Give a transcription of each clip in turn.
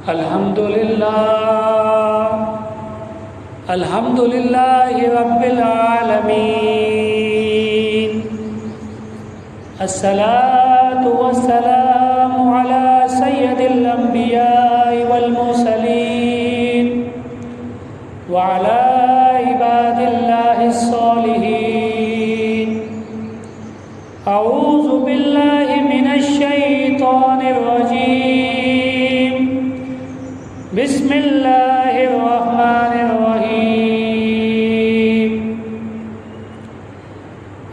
الحمدللہ رب العالمین الصلاۃ والسلام علی سید الانبیاء والمرسلین وعلی عباد اللہ الصالحین اعوذ باللہ من الشیطان الرجیم بسم اللہ الرحمن الرحیم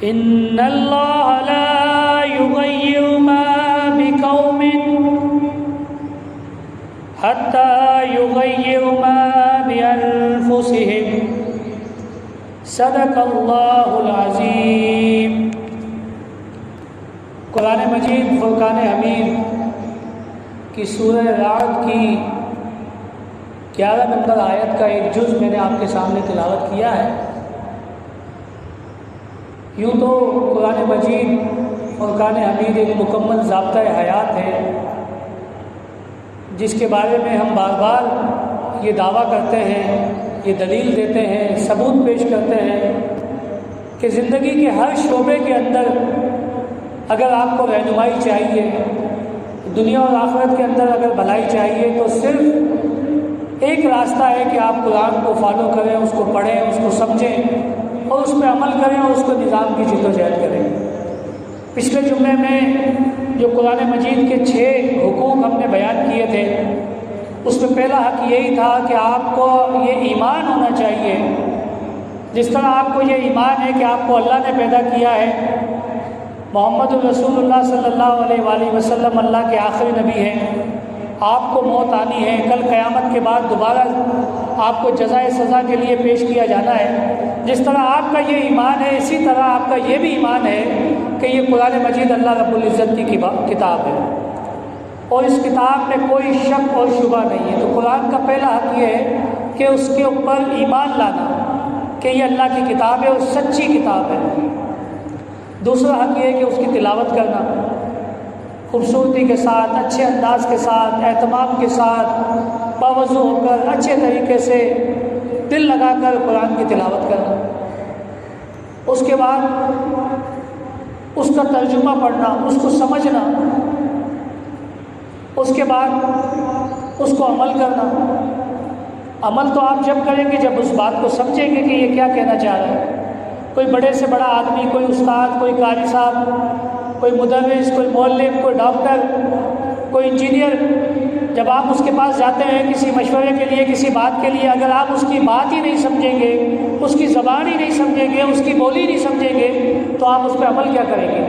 ان اللہ لا یغیر ما بقوم حتی یغیر ما بانفسہم صدق اللہ العظیم۔ قرآن مجید فرقان حمید کی سورہ رعد کی 11 نمبر آیت کا ایک جز میں نے آپ کے سامنے تلاوت کیا ہے۔ یوں تو قرآن مجید فرقان حمید ایک مکمل ضابطۂ حیات ہے جس کے بارے میں ہم بار بار یہ دعویٰ کرتے ہیں، یہ دلیل دیتے ہیں، ثبوت پیش کرتے ہیں کہ زندگی کے ہر شعبے کے اندر اگر آپ کو رہنمائی چاہیے، دنیا اور آخرت کے اندر اگر بھلائی چاہیے تو صرف ایک راستہ ہے کہ آپ قرآن کو فالو کریں، اس کو پڑھیں، اس کو سمجھیں اور اس پہ عمل کریں اور اس کو نظام کی جد و جہد کریں۔ پچھلے جمعے میں جو قرآن مجید کے 6 حقوق ہم نے بیان کیے تھے، اس میں پہلا حق یہی تھا کہ آپ کو یہ ایمان ہونا چاہیے، جس طرح آپ کو یہ ایمان ہے کہ آپ کو اللہ نے پیدا کیا ہے، محمد رسول اللہ صلی اللہ علیہ وآلہ وسلم اللہ کے آخری نبی ہیں، آپ کو موت آنی ہے، کل قیامت کے بعد دوبارہ آپ کو جزائے سزا کے لیے پیش کیا جانا ہے۔ جس طرح آپ کا یہ ایمان ہے، اسی طرح آپ کا یہ بھی ایمان ہے کہ یہ قرآن مجید اللہ رب العزت کی کتاب ہے اور اس کتاب میں کوئی شک اور شبہ نہیں ہے۔ تو قرآن کا پہلا حق یہ ہے کہ اس کے اوپر ایمان لانا کہ یہ اللہ کی کتاب ہے اور سچی کتاب ہے۔ دوسرا حق یہ ہے کہ اس کی تلاوت کرنا خوبصورتی کے ساتھ، اچھے انداز کے ساتھ، اہتمام کے ساتھ، باوضو ہو کر اچھے طریقے سے دل لگا کر قرآن کی تلاوت کرنا۔ اس کے بعد اس کا ترجمہ پڑھنا، اس کو سمجھنا، اس کے بعد اس کو عمل کرنا۔ عمل تو آپ جب کریں گے جب اس بات کو سمجھیں گے کہ یہ کیا کہنا چاہ رہا ہے۔ کوئی بڑے سے بڑا آدمی، کوئی استاد، کوئی قاری صاحب، کوئی مدرس، کوئی معلم، کوئی ڈاکٹر، کوئی انجینئر، جب آپ اس کے پاس جاتے ہیں کسی مشورے کے لیے، کسی بات کے لیے، اگر آپ اس کی بات ہی نہیں سمجھیں گے، اس کی زبان ہی نہیں سمجھیں گے، اس کی بولی نہیں سمجھیں گے تو آپ اس پہ عمل کیا کریں گے؟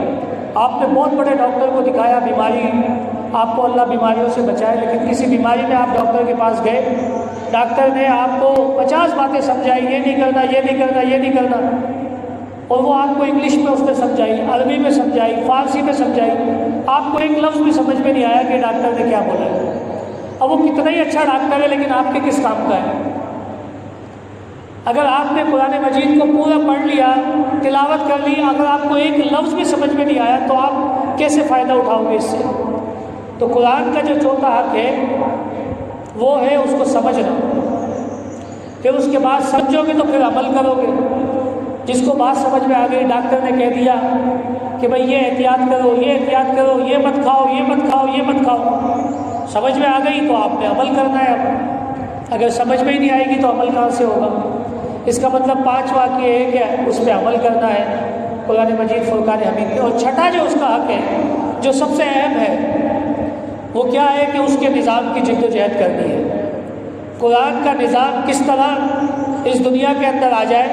آپ نے بہت بڑے ڈاکٹر کو دکھایا، بیماری آپ کو اللہ بیماریوں سے بچائے، لیکن کسی بیماری میں آپ ڈاکٹر کے پاس گئے، ڈاکٹر نے آپ کو 50 باتیں سمجھائی، یہ نہیں کرنا، یہ نہیں کرنا، یہ نہیں کرنا، اور وہ آپ کو انگلش میں اس نے سمجھائی، عربی میں سمجھائی، فارسی میں سمجھائی، آپ کو ایک لفظ بھی سمجھ میں نہیں آیا کہ ڈاکٹر نے کیا بولا ہے۔ اب وہ کتنا ہی اچھا ڈاکٹر ہے لیکن آپ کے کس کام کا ہے؟ اگر آپ نے قرآن مجید کو پورا پڑھ لیا، تلاوت کر لی، اگر آپ کو ایک لفظ بھی سمجھ میں نہیں آیا تو آپ کیسے فائدہ اٹھاؤ گے اس سے؟ تو قرآن کا جو چوتھا حق ہے وہ ہے اس کو سمجھنا، پھر اس کے بعد سمجھو گے تو پھر عمل کرو گے۔ جس کو بات سمجھ میں آ گئی، ڈاکٹر نے کہہ دیا کہ بھئی یہ احتیاط کرو، یہ احتیاط کرو، یہ مت کھاؤ، یہ مت کھاؤ، یہ مت کھاؤ، سمجھ میں آ گئی تو آپ نے عمل کرنا ہے۔ اب اگر سمجھ میں ہی نہیں آئے گی تو عمل کہاں سے ہوگا؟ اس کا مطلب 5 واقعہ ہے کہ اس پہ عمل کرنا ہے قرآن مجید فرقان حمید میں۔ اور چھٹا جو اس کا حق ہے، جو سب سے اہم ہے، وہ کیا ہے کہ اس کے نظام کی جد و جہد کرنی ہے۔ قرآن کا نظام کس طرح اس دنیا کے اندر آ جائے،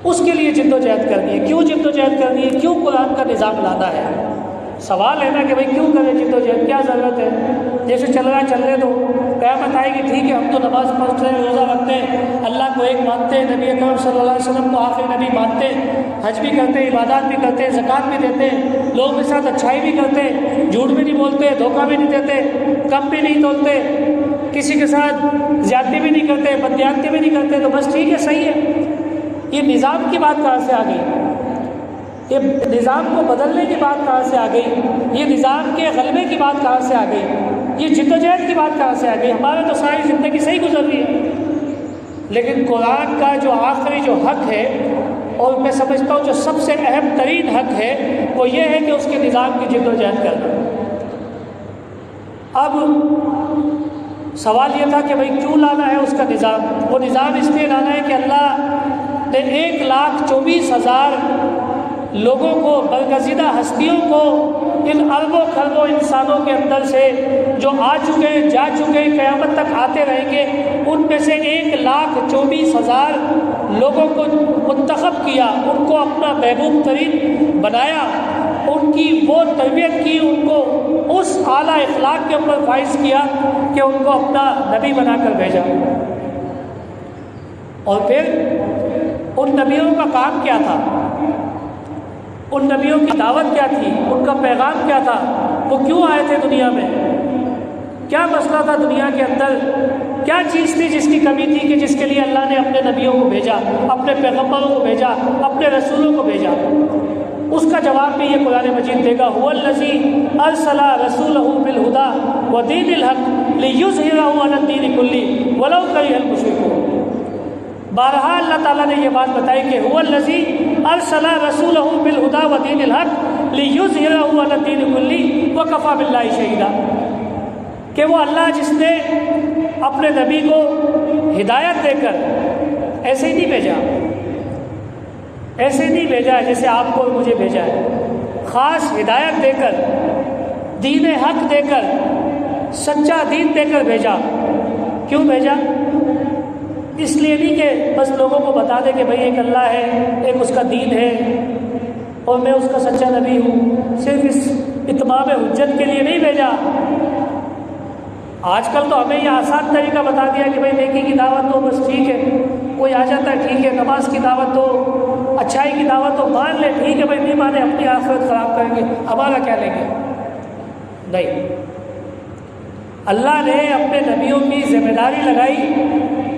اس کے لیے جد و جہد کرنی ہے۔ کیوں جد و جہد کرنی ہے؟ کیوں قرآن کا نظام لانا ہے؟ سوال ہے نا کہ بھئی کیوں کریں جد و جہد، کیا ضرورت ہے؟ جیسے چل رہا ہے چلنے دو، قیامت آئے گی ٹھیک ہے، ہم تو نماز پڑھتے ہیں، روزہ رکھتے ہیں، اللہ کو ایک مانتے ہیں، نبی اکرم صلی اللہ علیہ وسلم کو آخری نبی مانتے ہیں، حج بھی کرتے ہیں، عبادات بھی کرتے ہیں، زکوٰۃ بھی دیتے ہیں، لوگوں کے ساتھ اچھائی بھی کرتے ہیں، جھوٹ بھی نہیں بولتے، دھوکہ بھی نہیں دیتے، کم بھی نہیں تولتے، کسی کے ساتھ زیادتی بھی نہیں کرتے، بددیانتی بھی نہیں کرتے، تو بس ٹھیک ہے، صحیح ہے۔ یہ نظام کی بات کہاں سے آ گئی؟ یہ نظام کو بدلنے کی بات کہاں سے آ گئی؟ یہ نظام کے غلبے کی بات کہاں سے آ گئی؟ یہ جدوجہد کی بات کہاں سے آ گئی؟ ہمارا تو ساری زندگی صحیح گزر رہی ہے، لیکن قرآن کا جو آخری جو حق ہے، اور میں سمجھتا ہوں جو سب سے اہم ترین حق ہے، وہ یہ ہے کہ اس کے نظام کی جدوجہد کرنا۔ اب سوال یہ تھا کہ بھئی کیوں لانا ہے اس کا نظام؟ وہ نظام اس لیے لانا ہے کہ اللہ نے 1,24,000 لوگوں کو، برگزیدہ ہستیوں کو، ان اربوں خربوں انسانوں کے اندر سے جو آ چکے، جا چکے، قیامت تک آتے رہیں گے، ان میں سے 1,24,000 لوگوں کو منتخب کیا، ان کو اپنا محبوب ترین بنایا، ان کی وہ تربیت کی، ان کو اس اعلیٰ اخلاق کے اوپر فائز کیا کہ ان کو اپنا نبی بنا کر بھیجا۔ اور پھر ان نبیوں کا کام کیا تھا؟ ان نبیوں کی دعوت کیا تھی؟ ان کا پیغام کیا تھا؟ وہ کیوں آئے تھے دنیا میں؟ کیا مسئلہ تھا دنیا کے اندر؟ کیا چیز تھی جس کی کمی تھی کہ جس کے لیے اللہ نے اپنے نبیوں کو بھیجا، اپنے پیغمبروں کو بھیجا، اپنے رسولوں کو بھیجا؟ اس کا جواب بھی یہ قرآن مجید دے گا، هو الذی ارسل رسولہ بالہدی ودین الحق لیظہرہ علی الدین کلہ ولو کرہ المشرکون۔ بارہا اللہ تعالیٰ نے یہ بات بتائی کہ هو الذی ارسل رسولہ بالہدی ودین الحق لیظہرہ علی الدین کلہ وکفی باللہ شہیدا، کہ وہ اللہ جس نے اپنے نبی کو ہدایت دے کر ایسے ہی نہیں بھیجا، ایسے نہیں بھیجا جیسے آپ کو اور مجھے بھیجا ہے، خاص ہدایت دے کر، دین حق دے کر، سچا دین دے کر بھیجا۔ کیوں بھیجا؟ اس لیے نہیں کہ بس لوگوں کو بتا دے کہ بھئی ایک اللہ ہے، ایک اس کا دین ہے اور میں اس کا سچا نبی ہوں، صرف اس اتمام حجت کے لیے نہیں بھیجا۔ آج کل تو ہمیں یہ آسان طریقہ بتا دیا کہ بھئی نیکی کی دعوت دو، بس ٹھیک ہے، کوئی آ جاتا ہے ٹھیک ہے، نماز کی دعوت دو، اچھائی کی دعوت دو، مان لے ٹھیک ہے بھائی، نہیں مانے اپنی آخرت خراب کریں گے، ہمارا کیا لیں گے؟ نہیں، اللہ نے اپنے نبیوں کی ذمہ داری لگائی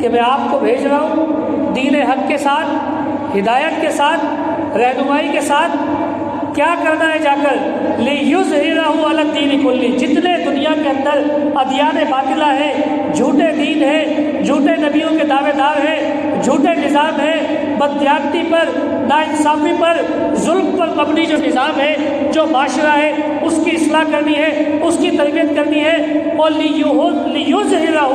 کہ میں آپ کو بھیج رہا ہوں دین حق کے ساتھ، ہدایت کے ساتھ، رہنمائی کے ساتھ۔ کیا کرنا ہے جا کر؟ لیظہرہ علی الدین کلہ، جتنے دنیا کے اندر ادیان باطلہ ہے، جھوٹے دین ہے، جھوٹے نبیوں کے دعوے دار ہیں، جھوٹے نظام ہے، بددیانتی پر، ناانصافی پر، ظلم پر مبنی جو نظام ہے، جو معاشرہ ہے، اس کی اصلاح کرنی ہے، اس کی تربیت کرنی ہے، اور لیظہرہ،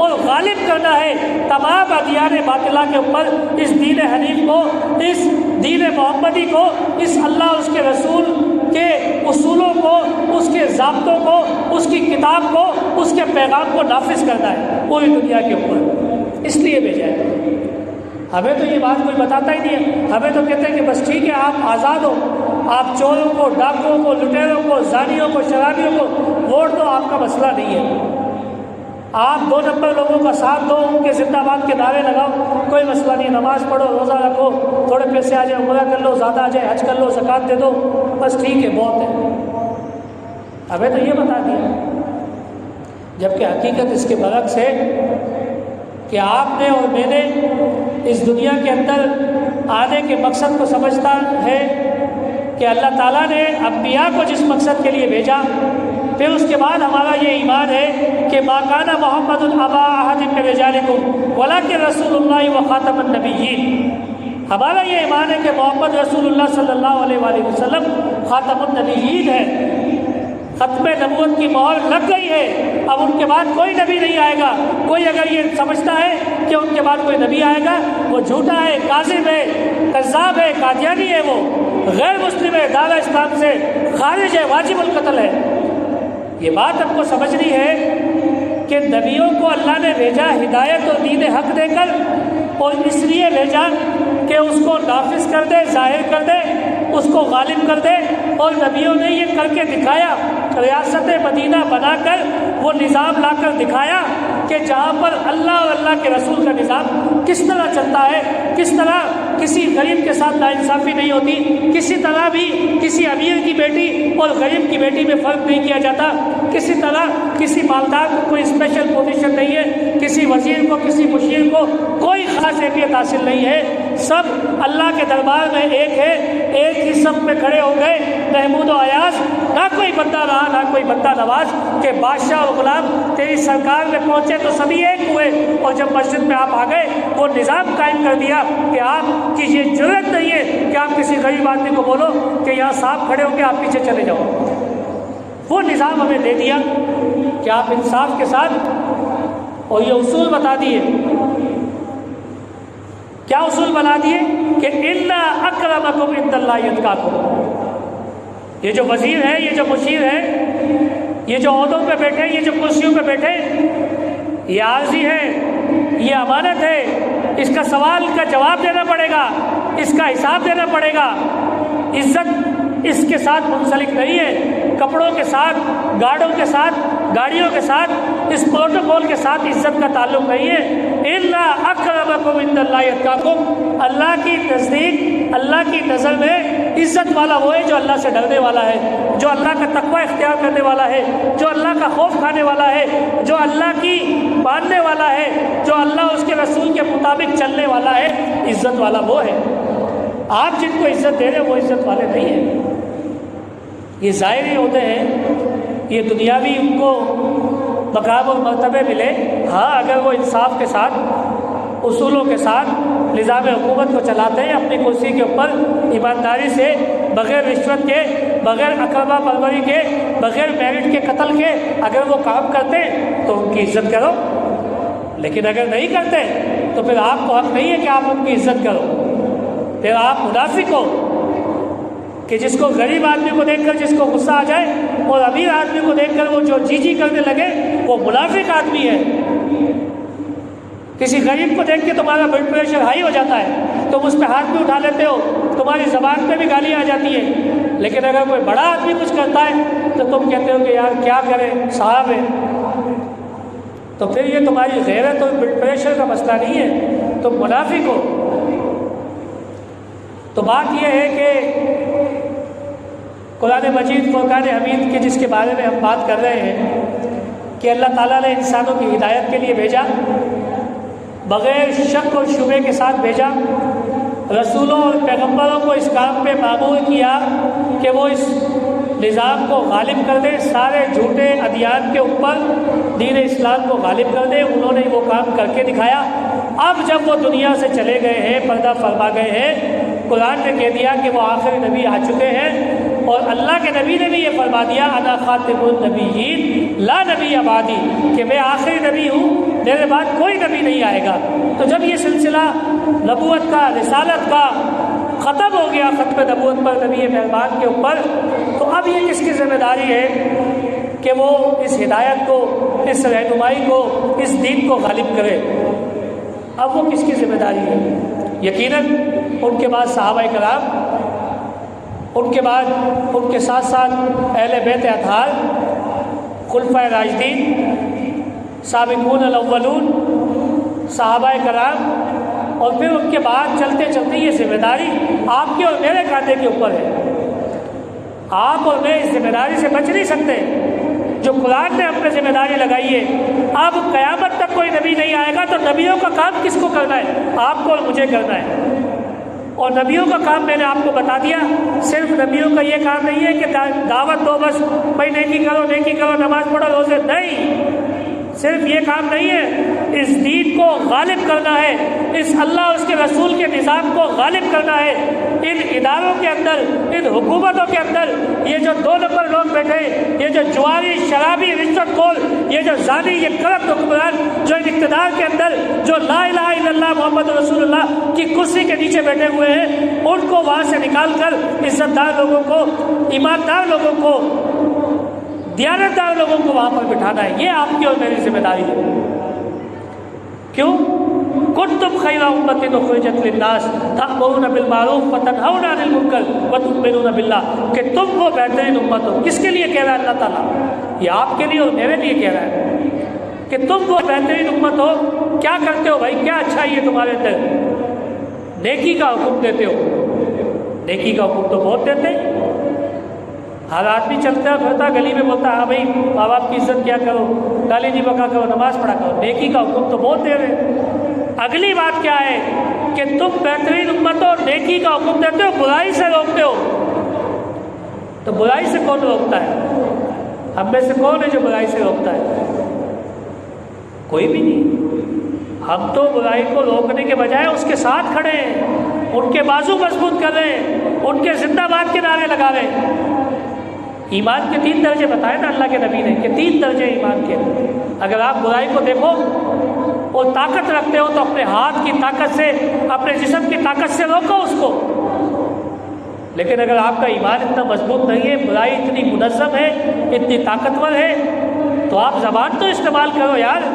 اور غالب کرنا ہے تمام ادیان باطلہ کے اوپر اس دین حنیف کو، اس دین محمدی کو، اس اللہ اور اس کے رسول کے اصولوں کو، اس کے ضابطوں کو، اس کی کتاب کو، اس کے پیغام کو نافذ کرنا ہے پوری دنیا کے اوپر۔ اس لیے بھیجا ہے۔ ہمیں تو یہ بات کوئی بتاتا ہی نہیں ہے، ہمیں تو کہتے ہیں کہ بس ٹھیک ہے آپ آزاد ہو، آپ چوروں کو، ڈاکوؤں کو، لٹیروں کو، زانیوں کو، شرابیوں کو ووٹ دو، آپ کا مسئلہ نہیں ہے۔ آپ 2 نمبر لوگوں کا ساتھ دو، ان کے زندہ باد کے نعرے لگاؤ، کوئی مسئلہ نہیں، نماز پڑھو، روزہ رکھو، تھوڑے پیسے آ جائے عمرہ کر لو، زیادہ آ جائے حج کر لو، زکوٰۃ دے دو، بس ٹھیک ہے، بہت ہے۔ ہمیں تو یہ بتا دیا، جبکہ حقیقت اس کے برعکس ہے کہ آپ نے اور میں نے اس دنیا کے اندر آنے کے مقصد کو سمجھتا ہے کہ اللہ تعالیٰ نے انبیاء کو جس مقصد کے لیے بھیجا، پھر اس کے بعد ہمارا یہ ایمان ہے کہ ما کان محمد ابا احد من رجالکم ولکن رسول اللہ وخاتم النبیین۔ ہمارا یہ ایمان ہے کہ محمد رسول اللہ صلی اللہ علیہ وآلہ وسلم خاتم النبیین ہے، ختم نبوت کی مہر لگ گئی ہے، اب ان کے بعد کوئی نبی نہیں آئے گا۔ کوئی اگر یہ سمجھتا ہے کہ ان کے بعد کوئی نبی آئے گا، وہ جھوٹا ہے، کاذب ہے، کذاب ہے، قادیانی ہے، وہ غیر مسلم ہے، دار اسلام سے خارج ہے، واجب القتل ہے۔ یہ بات ہم کو سمجھنی ہے کہ نبیوں کو اللہ نے بھیجا ہدایت اور دین حق دے کر، اور اس لیے بھیجا کہ اس کو نافذ کر دے، ظاہر کر دے، اس کو غالب کر دے، اور نبیوں نے یہ کر کے دکھایا، ریاست مدینہ بنا کر وہ نظام لا کر دکھایا کہ جہاں پر اللہ اور اللہ کے رسول کا نظام کس طرح چلتا ہے، کس طرح کسی غریب کے ساتھ ناانصافی نہیں ہوتی، کسی طرح بھی کسی امیر کی بیٹی اور غریب کی بیٹی میں فرق نہیں کیا جاتا، کسی طرح کسی مالدار کو کوئی اسپیشل پوزیشن نہیں ہے، کسی وزیر کو، کسی مشیر کو کوئی خاص اہمیت حاصل نہیں ہے، سب اللہ کے دربار میں ایک ہے، ایک ہی صف میں کھڑے ہو گئے، محمود و ایاز، نہ کوئی بندہ رہا نہ کوئی بندہ نواز، کہ بادشاہ اور غلام تیری سرکار میں پہنچے تو سبھی ایک ہوئے، اور جب مسجد میں آپ آ گئے وہ نظام قائم کر دیا کہ آپ کی یہ جرأت نہیں ہے کہ آپ کسی غریب آدمی کو بولو کہ یہاں صاحب کھڑے ہو کے آپ پیچھے چلے جاؤ۔ وہ نظام ہمیں دے دیا کہ آپ انصاف کے ساتھ، اور یہ اصول بتا دیے، کیا اصول بنا دیے کہ اِنَّ أَكْرَمَكُمْ عِندَ اللَّهِ أَتْقَاكُمْ۔ یہ جو وزیر ہے، یہ جو مشیر ہے، یہ جو عہدوں پہ بیٹھے، یہ جو کرسیوں پہ بیٹھے، یہ عارضی ہے، یہ امانت ہے، اس کا سوال کا جواب دینا پڑے گا، اس کا حساب دینا پڑے گا۔ عزت اس کے ساتھ منسلک نہیں ہے، کپڑوں کے ساتھ، گاڑوں کے ساتھ، گاڑیوں کے ساتھ، اس پروٹوکول کے ساتھ عزت کا تعلق نہیں ہے۔ اِلَّا أَكْرَمَكُمْ عِندَ اللَّهِ أَتْقَاكُمْ۔ اللہ کی نزدیک، اللہ کی نظر میں عزت والا وہ ہے جو اللہ سے ڈرنے والا ہے، جو اللہ کا تقوی اختیار کرنے والا ہے، جو اللہ کا خوف کھانے والا ہے، جو اللہ کی ماننے والا ہے، جو اللہ اس کے رسول کے مطابق چلنے والا ہے۔ عزت والا وہ ہے۔ آپ جن کو عزت دے رہے ہیں وہ عزت والے نہیں ہیں، یہ ظاہری ہوتے ہیں، یہ دنیاوی ان کو مقام اور مرتبے ملے۔ ہاں اگر وہ انصاف کے ساتھ، اصولوں کے ساتھ نظام حکومت کو چلاتے ہیں، اپنی کرسی کے اوپر ایمانداری سے، بغیر رشوت کے، بغیر اقربا پروری کے، بغیر میرٹ کے قتل کے اگر وہ کام کرتے ہیں تو ان کی عزت کرو، لیکن اگر نہیں کرتے تو پھر آپ کو حق نہیں ہے کہ آپ ان کی عزت کرو۔ پھر آپ منافق ہو کہ جس کو غریب آدمی کو دیکھ کر جس کو غصہ آ جائے اور امیر آدمی کو دیکھ کر وہ جو جی کرنے لگے، وہ منافق آدمی ہے۔ کسی غریب کو دیکھ کے تمہارا بلڈ پریشر ہائی ہو جاتا ہے، تم اس پہ ہاتھ بھی اٹھا لیتے ہو، تمہاری زبان پہ بھی گالی آ جاتی ہے، لیکن اگر کوئی بڑا آدمی کچھ کرتا ہے تو تم کہتے ہو کہ یار کیا کرے، صاحب ہے۔ تو پھر یہ تمہاری غیرت اور بلڈ پریشر کا مسئلہ نہیں ہے، تم منافق ہو۔ تو بات یہ ہے کہ قرآن مجید فرقان حمید کے جس کے بارے میں ہم بات کر رہے ہیں کہ اللہ تعالیٰ نے انسانوں کی ہدایت کے لیے بھیجا، بغیر شک اور شبے کے ساتھ بھیجا، رسولوں اور پیغمبروں کو اس کام پہ مامور کیا کہ وہ اس نظام کو غالب کر دیں، سارے جھوٹے ادیان کے اوپر دین اسلام کو غالب کر دیں۔ انہوں نے وہ کام کر کے دکھایا۔ اب جب وہ دنیا سے چلے گئے ہیں، پردہ فرما گئے ہیں، قرآن نے کہہ دیا کہ وہ آخری نبی آ چکے ہیں، اور اللہ کے نبی نے بھی یہ فرما دیا انا خاتم النبیین لا نبی بعدی، کہ میں آخری نبی ہوں، میرے بعد کوئی نبی نہیں آئے گا۔ تو جب یہ سلسلہ نبوت کا، رسالت کا ختم ہو گیا، ختم نبوت پر نبی مہربان کے اوپر، تو اب یہ کس کی ذمہ داری ہے کہ وہ اس ہدایت کو، اس رہنمائی کو، اس دین کو غالب کرے؟ اب وہ کس کی ذمہ داری ہے؟ یقیناً ان کے بعد صحابہ کرام، ان کے بعد ان کے ساتھ ساتھ اہل بیت اطہار، خلفائے راشدین، سابقون الاولون، صحابہ کرام، اور پھر ان کے بعد چلتے چلتے یہ ذمہ داری آپ کے اور میرے کاندھے کے اوپر ہے۔ آپ اور میں اس ذمہ داری سے بچ نہیں سکتے جو قرآن نے اپنے ذمہ داری لگائی ہے۔ اب قیامت تک کوئی نبی نہیں آئے گا تو نبیوں کا کام کس کو کرنا ہے؟ آپ کو اور مجھے کرنا ہے۔ اور نبیوں کا کام میں نے آپ کو بتا دیا، صرف نبیوں کا یہ کام نہیں ہے کہ دعوت دو بس، بھائی نیکی کرو، نیکی کرو، نماز پڑھو، روزے، نہیں، صرف یہ کام نہیں ہے، اس دین کو غالب کرنا ہے، اس اللہ اور اس کے رسول کے نظام کو غالب کرنا ہے۔ ان اداروں کے اندر، ان حکومتوں کے اندر یہ جو 2 نمبر لوگ بیٹھے، یہ جو جواری، شرابی، رشوت خور، یہ جو زانی، یہ کرپٹ حکمران جو ان اقتدار کے اندر جو لا الہ الا اللہ محمد رسول اللہ کی کرسی کے نیچے بیٹھے ہوئے ہیں، ان کو وہاں سے نکال کر عزت دار لوگوں کو، ایماندار لوگوں کو، دیانتدار لوگوں کو وہاں پر بٹھانا ہے۔ یہ آپ کی اور میری ذمہ داری ہے۔ کیوں؟ کنتم خیر امۃ اخرجت للناس تأمرون بالمعروف وتنہون عن المنکر وتؤمنون باللہ، کہ تم وہ بہترین امت ہو۔ کس کے لیے کہہ رہا ہے اللہ تعالیٰ؟ یہ آپ کے لیے اور میرے لیے کہہ رہا ہے کہ تم وہ بہترین امت ہو۔ کیا کرتے ہو بھائی؟ کیا اچھائی ہے تمہارے اندر؟ نیکی کا حکم دیتے ہو۔ نیکی کا حکم تو بہت دیتے ہیں، ہر آدمی چلتا پھرتا گلی میں بولتا ہے ہاں بھائی ماں باپ کی عزت کیا کرو، گالی نہیں بکا کرو، نماز پڑھا کرو۔ نیکی کا حکم تو بہت دے رہے ہیں۔ اگلی بات کیا ہے کہ تم بہترین امت ہو، نیکی کا حکم دیتے ہو، برائی سے روکتے ہو، تو برائی سے کون روکتا ہے؟ ہم میں سے کون ہے جو برائی سے روکتا ہے؟ کوئی بھی نہیں۔ ہم تو برائی کو روکنے کے بجائے اس کے ساتھ کھڑے ہیں، ان کے بازو مضبوط کر رہے ہیں، ان کے زندہ باد کے نعرے لگا رہے ہیں۔ ایمان کے 3 درجے بتائے نا اللہ کے نبی نے، کہ 3 درجے ایمان کے۔ اگر آپ برائی کو دیکھو اور طاقت رکھتے ہو تو اپنے ہاتھ کی طاقت سے، اپنے جسم کی طاقت سے روکو اس کو۔ لیکن اگر آپ کا ایمان اتنا مضبوط نہیں ہے، برائی اتنی منظم ہے، اتنی طاقتور ہے، تو آپ زبان تو استعمال کرو یار،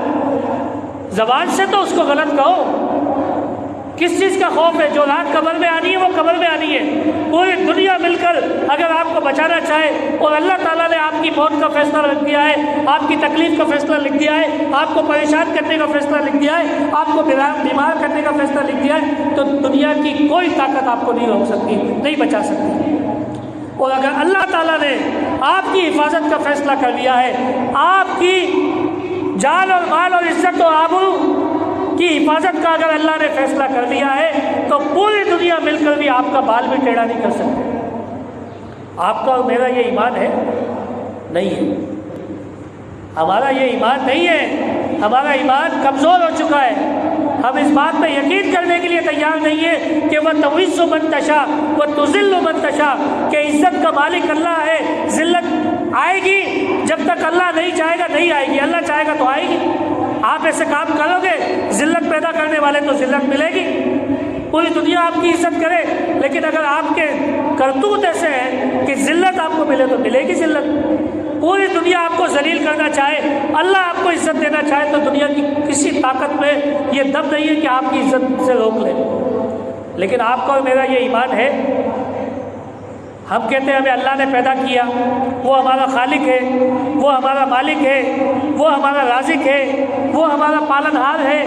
زبان سے تو اس کو غلط کہو۔ کس چیز کا خوف ہے؟ جو رات قبر میں آنی ہے وہ قبر میں آنی ہے۔ پوری دنیا مل کر اگر آپ کو بچانا چاہے، اور اللہ تعالیٰ نے آپ کی موت کا فیصلہ لکھ دیا ہے، آپ کی تکلیف کا فیصلہ لکھ دیا ہے، آپ کو پریشان کرنے کا فیصلہ لکھ دیا ہے، آپ کو بیمار کرنے کا فیصلہ لکھ دیا ہے، تو دنیا کی کوئی طاقت آپ کو نہیں روک سکتی، نہیں بچا سکتی۔ اور اگر اللہ تعالیٰ نے آپ کی حفاظت کا فیصلہ کر لیا ہے، آپ کی جان اور مال اور عزت اور آبرو کی حفاظت کا اگر اللہ نے فیصلہ کر لیا ہے، تو پوری دنیا مل کر بھی آپ کا بال بھی ٹیڑھا نہیں کر سکتے۔ آپ کا اور میرا یہ ایمان ہے؟ نہیں ہے۔ ہمارا یہ ایمان نہیں ہے، ہمارا ایمان کمزور ہو چکا ہے۔ ہم اس بات پہ یقین کرنے کے لیے تیار نہیں ہے کہ وہ تعز من تشاء و تذل من تشاء، کہ عزت کا مالک اللہ ہے، ذلت آئے گی جب تک اللہ نہیں چاہے گا نہیں آئے گی، اللہ چاہے گا تو آئے گی۔ آپ ایسے کام کرو گے، ذلت پیدا کرنے والے تو ذلت ملے گی، پوری دنیا آپ کی عزت کرے۔ لیکن اگر آپ کے کرتوت ایسے ہیں کہ ذلت آپ کو ملے تو ملے گی ذلت۔ پوری دنیا آپ کو ذلیل کرنا چاہے، اللہ آپ کو عزت دینا چاہے، تو دنیا کی کسی طاقت میں یہ دم نہیں ہے کہ آپ کی عزت سے روک لے۔ لیکن آپ کا اور میرا یہ ایمان ہے۔ ہم کہتے ہیں ہمیں اللہ نے پیدا کیا، وہ ہمارا خالق ہے، وہ ہمارا مالک ہے، وہ ہمارا رازق ہے، وہ ہمارا پالن ہار ہے،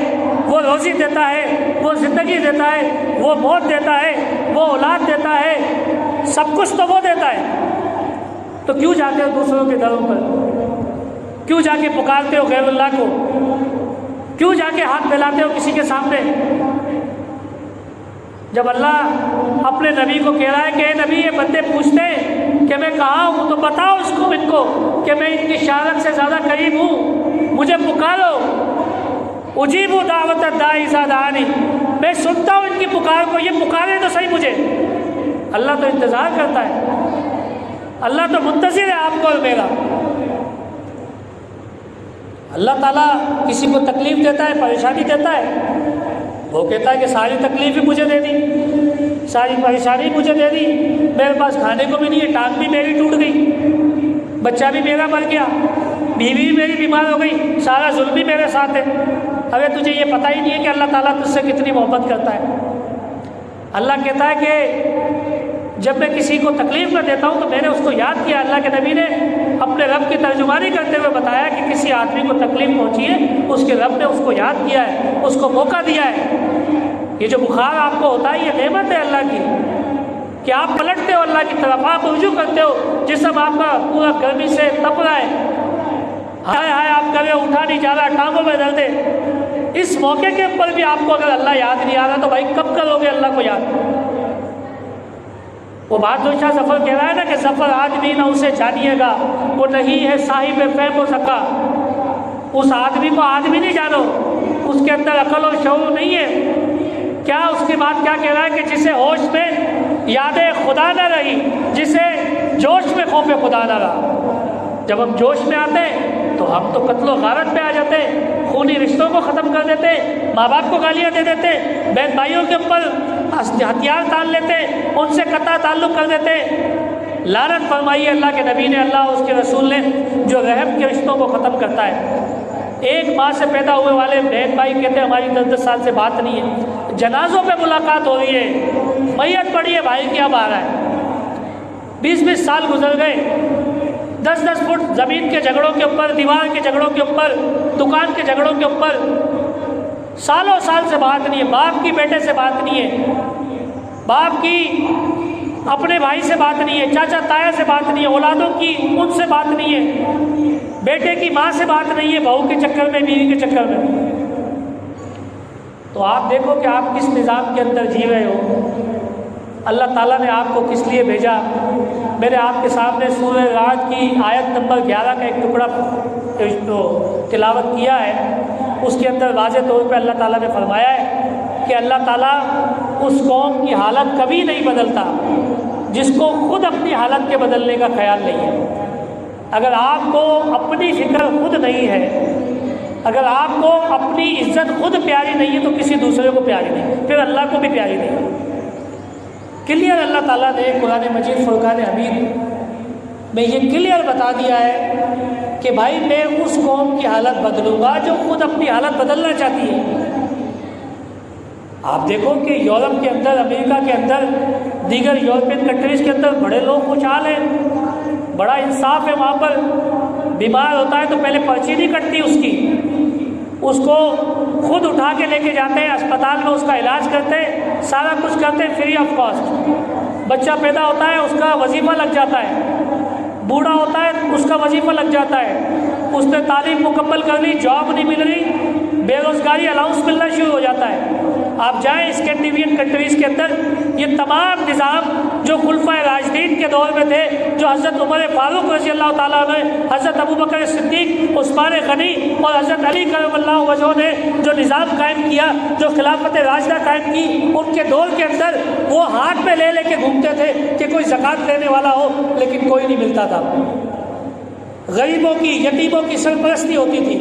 وہ روزی دیتا ہے، وہ زندگی دیتا ہے، وہ موت دیتا ہے، وہ اولاد دیتا ہے، سب کچھ تو وہ دیتا ہے۔ تو کیوں جاتے ہو دوسروں کے دروں پر؟ کیوں جا کے پکارتے ہو غیر اللہ کو؟ کیوں جا کے ہاتھ پھیلاتے ہو کسی کے سامنے؟ جب اللہ اپنے نبی کو کہہ رہا ہے کہ اے نبی، یہ بندے پوچھتے ہیں کہ میں کہاں ہوں، تو بتاؤ اس کو، ان کو کہ میں ان کی شارت سے زیادہ قریب ہوں، مجھے پکارو۔ اجیب دعوت الداعی اذا دعانی، میں سنتا ہوں ان کی پکار کو، یہ پکارے تو صحیح مجھے۔ اللہ تو انتظار کرتا ہے، اللہ تو منتظر ہے آپ کو اور میرا۔ اللہ تعالیٰ کسی کو تکلیف دیتا ہے، پریشانی دیتا ہے، وہ کہتا ہے کہ ساری تکلیف بھی مجھے دے دی، ساری پریشانی مجھے دے دی، میرے پاس کھانے کو بھی نہیں ہے، ٹانگ بھی میری ٹوٹ گئی، بچہ بھی میرا مر گیا، بیوی بھی میری بیمار ہو گئی، سارا ظلم بھی میرے ساتھ ہے۔ ارے تجھے یہ پتہ ہی نہیں ہے کہ اللہ تعالیٰ تجھ سے کتنی محبت کرتا ہے۔ اللہ کہتا ہے کہ جب میں کسی کو تکلیف میں دیتا ہوں تو میں نے اس کو یاد کیا۔ اللہ کے نبی نے اپنے رب کی ترجمانی کرتے ہوئے بتایا کہ کسی آدمی کو تکلیف پہنچی ہے، اس کے رب نے اس کو یاد کیا ہے، اس کو موقع دیا ہے۔ یہ جو بخار آپ کو ہوتا ہے یہ نعمت ہے اللہ کی، کہ آپ پلٹتے ہو اللہ کی طرف، آپ رجوع کرتے ہو، جسم آپ کا پورا گرمی سے تپ رہا ہے، ہائے ہائے آپ کرے اٹھا نہیں جا رہا، ٹانگوں میں درد ہے، اس موقع کے اوپر بھی آپ کو اگر اللہ یاد نہیں آ رہا تو بھائی کب کرو گے اللہ کو یاد؟ وہ بہادر شاہ ظفر کہہ رہا ہے نا کہ ظفر آدمی نہ اسے جانیے گا، وہ نہیں ہے صاحب فہم و ذکا۔ اس آدمی کو آدمی نہیں جانو، اس کے اندر عقل اور شعور نہیں ہے۔ کیا اس کی بات کیا کہہ رہا ہے کہ جسے ہوش میں یاد خدا نہ رہی، جسے جوش میں خوف خدا نہ رہا۔ جب ہم جوش میں آتے ہیں تو ہم تو قتل و غارت پہ آ جاتے ہیں، خونی رشتوں کو ختم کر دیتے ہیں، ماں باپ کو گالیاں دے دیتے ہیں، بہن بھائیوں کے اوپر ہتھیار تان لیتے ہیں، ان سے قطع تعلق کر دیتے ہیں۔ لعنت فرمائی اللہ کے نبی نے، اللہ اور اس کے رسول نے، جو رحم کے رشتوں کو ختم کرتا ہے۔ ایک ماں سے پیدا ہوئے والے بہن بھائی کہتے ہیں ہماری 10-10 سال سے بات نہیں ہے، جنازوں پہ ملاقات ہو رہی ہے، میت پڑی ہے، بھائی کیا آ رہا ہے، 20-20 سال گزر گئے، 10-10 فٹ زمین کے جھگڑوں کے اوپر، دیوار کے جھگڑوں کے اوپر، دکان کے جھگڑوں کے اوپر، سالوں سال سے بات نہیں ہے، باپ کی بیٹے سے بات نہیں ہے، باپ کی اپنے بھائی سے بات نہیں ہے، چاچا تایا سے بات نہیں ہے، اولادوں کی ان سے بات نہیں ہے، بیٹے کی ماں سے بات نہیں ہے، بہو کے چکر میں، بیوی کے چکر میں۔ تو آپ دیکھو کہ آپ کس نظام کے اندر جی رہے ہو، اللہ تعالیٰ نے آپ کو کس لیے بھیجا۔ میں نے آپ کے سامنے سورہ رعد کی آیت نمبر 11 کا ایک ٹکڑا تلاوت کیا ہے، اس کے اندر واضح طور پہ اللہ تعالیٰ نے فرمایا ہے کہ اللہ تعالیٰ اس قوم کی حالت کبھی نہیں بدلتا جس کو خود اپنی حالت کے بدلنے کا خیال نہیں ہے۔ اگر آپ کو اپنی فکر خود نہیں ہے، اگر آپ کو اپنی عزت خود پیاری نہیں ہے تو کسی دوسرے کو پیاری نہیں، پھر اللہ کو بھی پیاری نہیں۔ کلیئر اللہ تعالیٰ نے قرآن مجید فرقان حمید میں یہ کلیئر بتا دیا ہے کہ بھائی میں اس قوم کی حالت بدلوں گا جو خود اپنی حالت بدلنا چاہتی ہے۔ آپ دیکھو کہ یورپ کے اندر، امریکہ کے اندر، دیگر یورپین کنٹریز کے اندر بڑے لوگ خوشحال ہیں، بڑا انصاف ہے وہاں پر۔ بیمار ہوتا ہے تو پہلے پرچی نہیں کٹتی اس کو خود اٹھا کے لے کے جاتے ہیں اسپتال میں، اس کا علاج کرتے ہیں، سارا کچھ کرتے ہیں فری آف کاسٹ۔ بچہ پیدا ہوتا ہے اس کا وظیفہ لگ جاتا ہے، بوڑھا ہوتا ہے اس کا وظیفہ لگ جاتا ہے، اس نے تعلیم مکمل کر لی، جاب نہیں مل رہی، بے روزگاری الاؤنس ملنا شروع ہو جاتا ہے۔ آپ جائیں اسکینڈینیوین کنٹریز کے اندر، یہ تمام نظام جو خلفائے راشدین کے دور میں تھے، جو حضرت عمر فاروق رضی اللہ تعالیٰ عنہ، حضرت ابوبکر صدیق، عثمان غنی اور حضرت علی کرم اللہ وجہہ نے جو نظام قائم کیا، جو خلافت راشدہ قائم کی، ان کے دور کے اندر وہ ہاتھ میں لے کے گھومتے تھے کہ کوئی زکوٰۃ لینے والا ہو، لیکن کوئی نہیں ملتا تھا۔ غریبوں کی، یتیموں کی سرپرستی ہوتی تھی،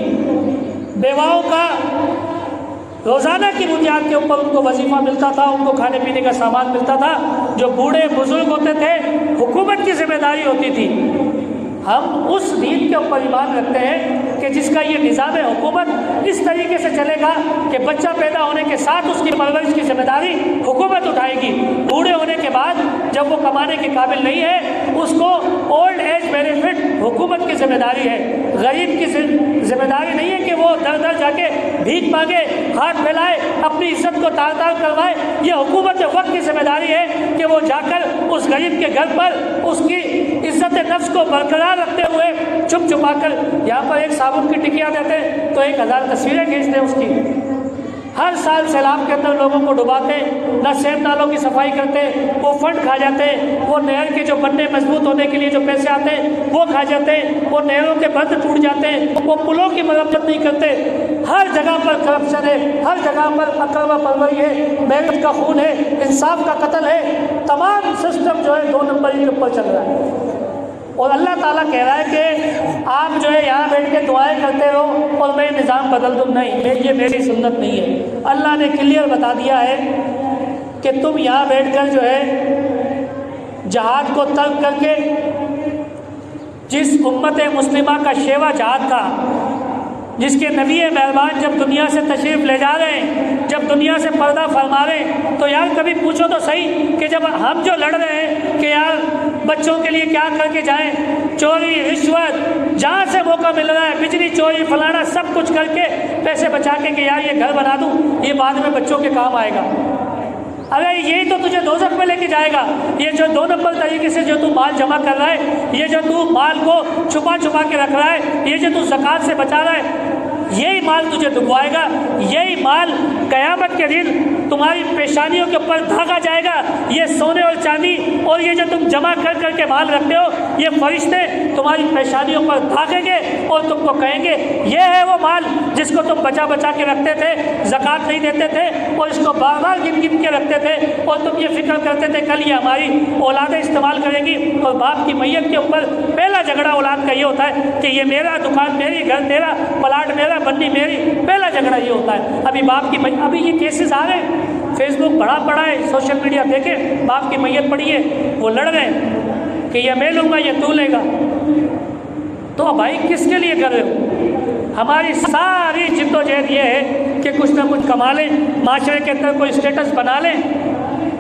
بیواؤں کا روزانہ کی بنیاد کے اوپر ان کو وظیفہ ملتا تھا، ان کو کھانے پینے کا سامان ملتا تھا۔ جو بوڑھے بزرگ ہوتے تھے حکومت کی ذمہ داری ہوتی تھی۔ ہم اس دین کے اوپر ایمان رکھتے ہیں کہ جس کا یہ نظام حکومت اس طریقے سے چلے گا کہ بچہ پیدا ہونے کے ساتھ اس کی پرورش کی ذمہ داری حکومت اٹھائے گی، بوڑھے ہونے کے بعد جب وہ کمانے کے قابل نہیں ہے اس کو اولڈ ایج بینیفٹ حکومت کی ذمہ داری ہے۔ غریب کی ذمہ داری نہیں ہے کہ وہ در در جا کے بھیک مانگے، ہاتھ پھیلائے، اپنی عزت کو تار تار کروائے۔ یہ حکومت وقت کی ذمہ داری ہے کہ وہ جا کر اس غریب کے گھر پر اس کی عزت نفس کو برقرار رکھتے ہوئے چھپ چھپا کر، یہاں پر ایک صابن کی ٹکیاں دیتے تو 1000 تصویریں کھینچتے اس کی۔ ہر سال سیلاب کے اندر لوگوں کو ڈباتے، نہ سیب نالوں کی صفائی کرتے، وہ فنڈ کھا جاتے، وہ نہر کے جو بننے مضبوط ہونے کے لیے جو پیسے آتے ہیں وہ کھا جاتے، وہ نہروں کے بند ٹوٹ جاتے، وہ پلوں کی مرمت نہیں کرتے۔ ہر جگہ پر کرپشن ہے، ہر جگہ پر اکرما پروری ہے، محنت کا خون ہے، انصاف کا قتل ہے، تمام سسٹم جو ہے 2 نمبری کے اوپر چل رہا ہے۔ اور اللہ تعالیٰ کہہ رہا ہے کہ آپ جو ہے یہاں بیٹھ کے دعائیں کرتے رہو اور میں نظام بدل دوں، نہیں، یہ میری سنت نہیں ہے۔ اللہ نے کلیئر بتا دیا ہے کہ تم یہاں بیٹھ کر جو ہے جہاد کو ترک کر کے، جس امت مسلمہ کا شیوا جہاد تھا، جس کے نبی مہربان جب دنیا سے تشریف لے جا رہے ہیں، جب دنیا سے پردہ فرما رہے ہیں، تو یار کبھی پوچھو تو صحیح کہ جب ہم جو لڑ رہے ہیں کہ یار بچوں کے لیے کیا کر کے جائیں، چوری رشوت جہاں سے موقع مل رہا ہے، بجلی چوری فلانا سب کچھ کر کے پیسے بچا کے کہ یار یہ گھر بنا دوں، یہ بعد میں بچوں کے کام آئے گا۔ ارے یہی تو تجھے دوزخ میں لے کے جائے گا۔ یہ جو 2 نمبر طریقے سے جو تو مال جمع کر رہا ہے، یہ جو تو مال کو چھپا چھپا کے رکھ رہا ہے، یہ جو تو زکوٰۃ سے بچا رہا ہے، یہی مال تجھے ڈبوائے گا۔ یہی مال قیامت کے دن تمہاری پیشانیوں کے اوپر دھاگا جائے گا۔ یہ سونے اور چاندی اور یہ جو تم جمع کر کر کے مال رکھتے ہو، یہ فرشتے تمہاری پیشانیوں پر دھاگیں گے اور تم کو کہیں گے یہ ہے وہ مال جس کو تم بچا بچا کے رکھتے تھے، زکوٰۃ نہیں دیتے تھے اور اس کو بار بار گن گن کے رکھتے تھے، اور تم یہ فکر کرتے تھے کل یہ ہماری اولادیں استعمال کریں گی۔ اور باپ کی میت کے اوپر پہلا جھگڑا اولاد کا یہ ہوتا ہے کہ یہ میرا، دکان میری، گھر تیرا، پلاٹ میرا، بنی میری، پہلا جھگڑا یہ ہوتا ہے۔ ابھی باپ کی ابھی یہ کیسز آ رہے ہیں، فیس بک بڑا پڑا ہے، سوشل میڈیا دیکھیں، باپ کی میت پڑی ہے، وہ لڑ رہے ہیں کہ یہ میں لوں گا یہ تو لے گا۔ تو بھائی کس کے لیے کر رہے ہو؟ ہماری ساری جد و جہد یہ ہے کہ کچھ نہ کچھ کما لیں، معاشرے کے اندر کوئی اسٹیٹس بنا لیں۔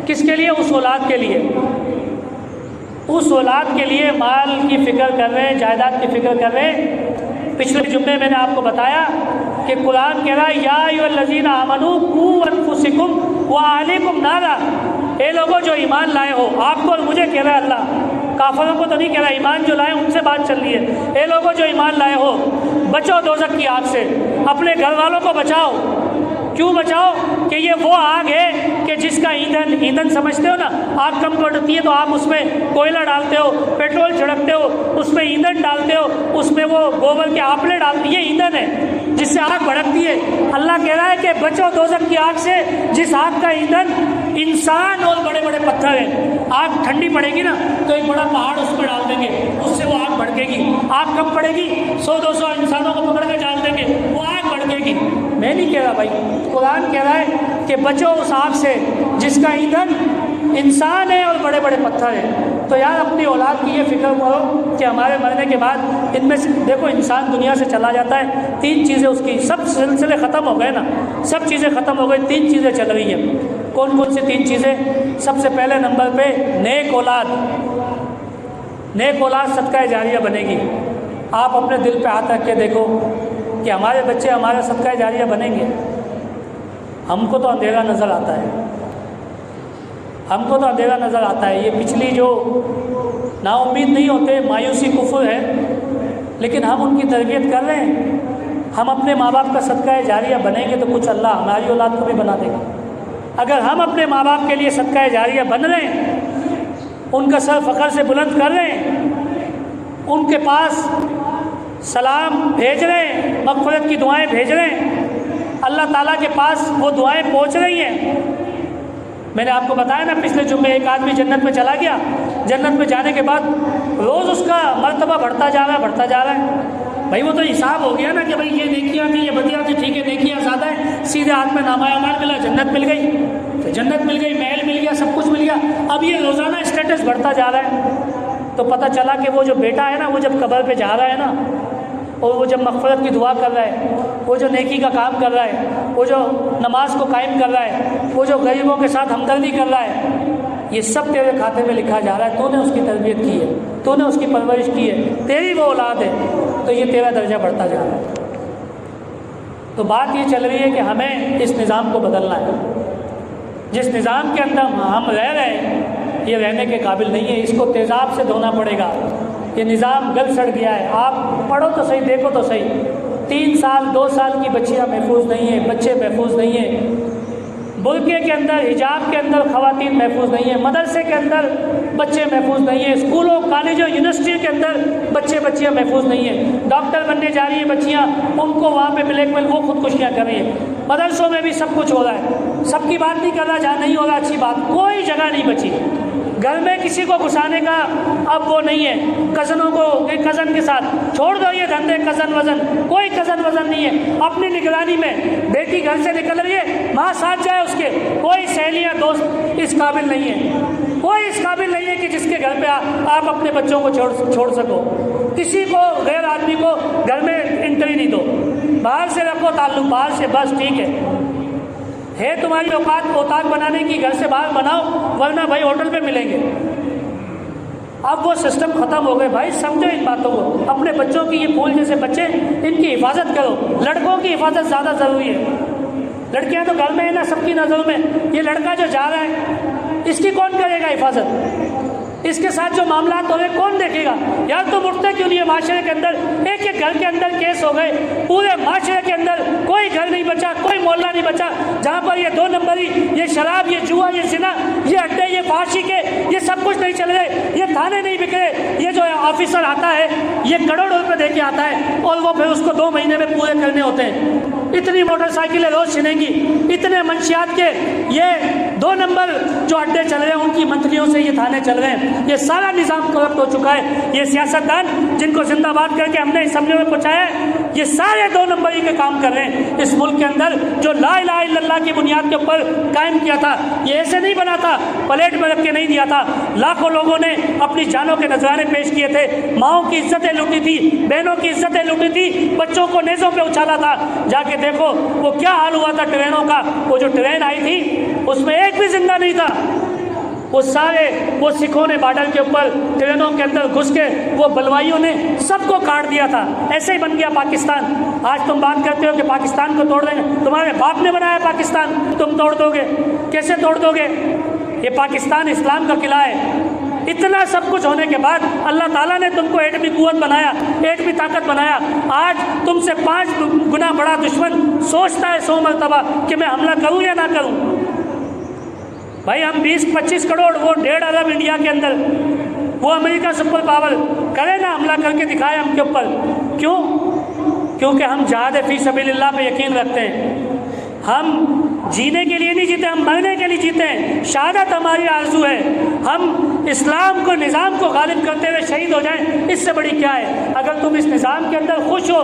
کس کے لیے؟ اس اولاد کے لیے، اس اولاد کے لیے مال کی فکر کر رہے ہیں، جائیداد کی فکر کر رہے ہیں۔ پچھلے جمعے میں نے آپ کو بتایا کہ قرآن کہہ رہا ہے یا ایھا الذین آمنوا قوا انفسکم واہلیکم نارا، اے لوگوں جو ایمان لائے ہو، آپ کو اور مجھے کہہ رہا ہے اللہ، کافروں کو تو نہیں کہہ رہا، ایمان جو لائے ان سے بات چل رہی ہے۔ اے لوگوں جو ایمان لائے ہو، بچو دوزخ کی آگ سے، اپنے گھر والوں کو بچاؤ، کیوں بچاؤ کہ یہ وہ آگ ہے کہ جس کا ایندھن سمجھتے ہو نا، آگ کم بڑھتی ہے تو آپ اس میں کوئلہ ڈالتے ہو، پیٹرول چھڑکتے ہو، اس میں ایندھن ڈالتے ہو، اس میں وہ گوبر کے آپلے ڈالتے، یہ ایندھن ہے جس سے آگ بھڑکتی ہے۔ اللہ کہہ رہا ہے کہ بچو دوزخ کی آگ سے جس آگ کا ایندھن انسان اور بڑے بڑے پتھر ہیں۔ آگ ٹھنڈی پڑے گی نا تو ایک بڑا پہاڑ اس پہ ڈال دیں گے، اس سے وہ آگ بھڑکے گی۔ آگ کم پڑے گی، 100-200 انسانوں کو پکڑ کے ڈال دیں گے، وہ آگ بھڑکے گی۔ میں نہیں کہہ رہا بھائی، قرآن کہہ رہا ہے کہ بچو اس آگ سے جس کا ایندھن انسان ہے اور بڑے بڑے پتھر ہیں۔ تو یار اپنی اولاد کی یہ فکر کرو کہ ہمارے مرنے کے بعد ان میں سے دیکھو انسان دنیا سے چلا جاتا ہے، 3 چیزیں اس کی، سب سلسلے ختم ہو گئے نا، سب چیزیں ختم ہو گئی، 3 چیزیں چل رہی ہیں۔ کون کون سی 3 چیزیں؟ سب سے پہلے نمبر پہ نیک اولاد، نیک اولاد صدقہ جاریہ بنے گی۔ آپ اپنے دل پہ ہاتھ رکھ کے دیکھو کہ ہمارے بچے ہمارا صدقہ جاریہ بنیں گے۔ ہم کو تو اندھیرا نظر آتا ہے، ہم کو تو اندھیرا نظر آتا ہے۔ یہ پچھلی جو نا امید نہیں ہوتے، مایوسی کفر ہے، لیکن ہم ان کی تربیت کر رہے ہیں۔ ہم اپنے ماں باپ کا صدقہ جاریہ بنیں گے تو کچھ اللہ ہماری اولاد کو بھی بنا دے گا۔ اگر ہم اپنے ماں باپ کے لیے صدقہ جاریہ بن رہے ہیں، ان کا سر فخر سے بلند کر رہے ہیں، ان کے پاس سلام بھیج رہے ہیں، مغفرت کی دعائیں بھیج رہے ہیں، اللہ تعالیٰ کے پاس وہ دعائیں پہنچ رہی ہیں۔ میں نے آپ کو بتایا نا پچھلے جمعے، ایک آدمی جنت میں چلا گیا، جنت میں جانے کے بعد روز اس کا مرتبہ بڑھتا جا رہا ہے، بڑھتا جا رہا ہے۔ بھائی وہ تو حساب ہو گیا نا کہ بھائی یہ نیکیاں تھیں، یہ بدیاں تھیں، ٹھیک ہے نیکیاں زیادہ ہیں، سیدھے ہاتھ میں نامہ اعمال ملا، جنت مل گئی، تو جنت مل گئی، محل مل گیا، سب کچھ مل گیا۔ اب یہ روزانہ اسٹیٹس بڑھتا جا رہا ہے۔ تو پتہ چلا کہ وہ جو بیٹا ہے نا، وہ جب قبر پہ جا رہا ہے نا، اور وہ جب مغفرت کی دعا کر رہا ہے، وہ جو نیکی کا کام کر رہا ہے، وہ جو نماز کو قائم کر رہا ہے، وہ جو غریبوں کے ساتھ ہمدردی کر رہا ہے، یہ سب تیرے کھاتے میں لکھا جا رہا ہے۔ تو نے اس کی تربیت کی ہے، تو نے اس کی پرورش کی ہے، تیری وہ اولاد ہے، تو یہ تیرا درجہ بڑھتا جا رہا ہے۔ تو بات یہ چل رہی ہے کہ ہمیں اس نظام کو بدلنا ہے۔ جس نظام کے اندر ہم رہ رہے ہیں یہ رہنے کے قابل نہیں ہے، اس کو تیزاب سے دھونا پڑے گا۔ یہ نظام گل سڑ گیا ہے۔ آپ پڑھو تو صحیح، دیکھو تو صحیح، 3 سال 2 سال کی بچیاں محفوظ نہیں ہیں، بچے محفوظ نہیں ہیں، برقعے کے اندر، حجاب کے اندر خواتین محفوظ نہیں ہیں، مدرسے کے اندر بچے محفوظ نہیں ہیں، اسکولوں کالجوں یونیورسٹی کے اندر بچیاں محفوظ نہیں ہیں۔ ڈاکٹر بننے جا رہی ہیں بچیاں، ان کو وہاں پہ بلیک میل، وہ خودکشیاں کر رہی ہیں۔ مدرسوں میں بھی سب کچھ ہو رہا ہے، سب کی بات نہیں کر رہا، جہاں نہیں ہو رہا اچھی بات، کوئی جگہ نہیں بچی۔ گھر میں کسی کو گھسانے کا اب وہ نہیں ہے، کزنوں کو، کزن کے ساتھ چھوڑ دو یہ دھندے، کزن وزن، کوئی کزن وزن نہیں ہے۔ اپنی نگرانی میں بیٹی گھر سے نکل رہی ہے، ماں ساتھ جائے اس کے، کوئی سہیلیاں دوست اس قابل نہیں ہے، کوئی اس قابل نہیں ہے کہ جس کے گھر پہ آپ اپنے بچوں کو چھوڑ سکو۔ کسی کو، غیر آدمی کو گھر میں انٹری نہیں دو، باہر سے رکھو تعلق، باہر سے بس ٹھیک ہے تمہاری اوقات بنانے کی، گھر سے باہر بناؤ، ورنہ بھائی ہوٹل پہ ملیں گے۔ اب وہ سسٹم ختم ہو گئے بھائی، سمجھو ان باتوں کو۔ اپنے بچوں کی، یہ پھول جیسے بچے، ان کی حفاظت کرو۔ لڑکوں کی حفاظت زیادہ ضروری ہے، لڑکیاں تو گھر میں ہیں نا سب کی نظروں میں، یہ لڑکا جو جا رہا ہے اس کی کون کرے گا حفاظت؟ اس کے ساتھ جو معاملات ہو رہے کون دیکھے گا؟ یار تم اٹھتے کیوں نہیں ہے؟ معاشرے کے اندر ایک گھر کے اندر کیس ہو گئے، پورے معاشرے کے اندر کوئی گھر نہیں بچا، کوئی محلہ نہیں بچا جہاں پر یہ 2 نمبری، یہ شراب، یہ جوا، یہ زنا، یہ اڈے، یہ فحاشی کے، یہ سب کچھ نہیں چل رہے، یہ تھانے نہیں بکرے۔ یہ جو آفیسر آتا ہے یہ کروڑوں روپے دے کے آتا ہے اور وہ پھر اس کو 2 مہینے میں پورے کرنے ہوتے ہیں۔ اتنی موٹر سائیکلیں روز چھنیں گی، اتنے منشیات کے یہ 2 نمبر جو اڈے چل رہے ہیں، ان کی منتریوں سے یہ تھانے چل رہے ہیں۔ یہ سارا نظام کرپٹ ہو چکا ہے۔ یہ سیاستدان جن کو زندہ باد کر کے ہم نے اسمبلی میں پہنچایا ہے، یہ سارے 2 نمبری کے کام کر رہے ہیں۔ اس ملک کے اندر جو لا الہ الا اللہ کی بنیاد کے اوپر قائم کیا تھا، یہ ایسے نہیں بنا تھا، پلیٹ میں رکھ کے نہیں دیا تھا۔ لاکھوں لوگوں نے اپنی جانوں کے نذرانے پیش کیے تھے، ماؤں کی عزتیں لوٹی تھی، بہنوں کی عزتیں لوٹی تھی، بچوں کو نیزوں پہ اچھالا تھا۔ جا کے دیکھو وہ کیا حال ہوا تھا ٹرینوں کا۔ وہ جو ٹرین آئی تھی اس میں ایک بھی زندہ نہیں تھا۔ وہ سکھوں نے بارڈر کے اوپر ٹرینوں کے اندر گھس کے، وہ بلوائیوں نے سب کو کاٹ دیا تھا۔ ایسے ہی بن گیا پاکستان۔ آج تم بات کرتے ہو کہ پاکستان کو توڑ دیں گے، تمہارے باپ نے بنایا پاکستان، تم توڑ دو گے؟ کیسے توڑ دو گے؟ یہ پاکستان اسلام کا قلعہ ہے، اتنا سب کچھ ہونے کے بعد اللہ تعالیٰ نے تم کو ایٹمی قوت بنایا، ایٹمی طاقت بنایا، آج تم سے 5 گنا بڑا دشمن سوچتا ہے 100 مرتبہ کہ میں حملہ کروں یا نہ کروں۔ بھائی ہم 20-25 کروڑ، وہ 1.5 ارب انڈیا کے اندر، وہ امریکہ سپر پاور کرے نا حملہ کر کے دکھائے ہم کے اوپر، کیوں؟ کیونکہ ہم جہاد فی سبیل اللہ پہ یقین رکھتے ہیں۔ ہم جینے کے لیے نہیں جیتے، ہم مرنے کے لیے جیتے ہیں، شہادت ہماری آرزو ہے، ہم اسلام کو، نظام کو غالب کرتے ہوئے شہید ہو جائیں، اس سے بڑی کیا ہے؟ اگر تم اس نظام کے اندر خوش ہو،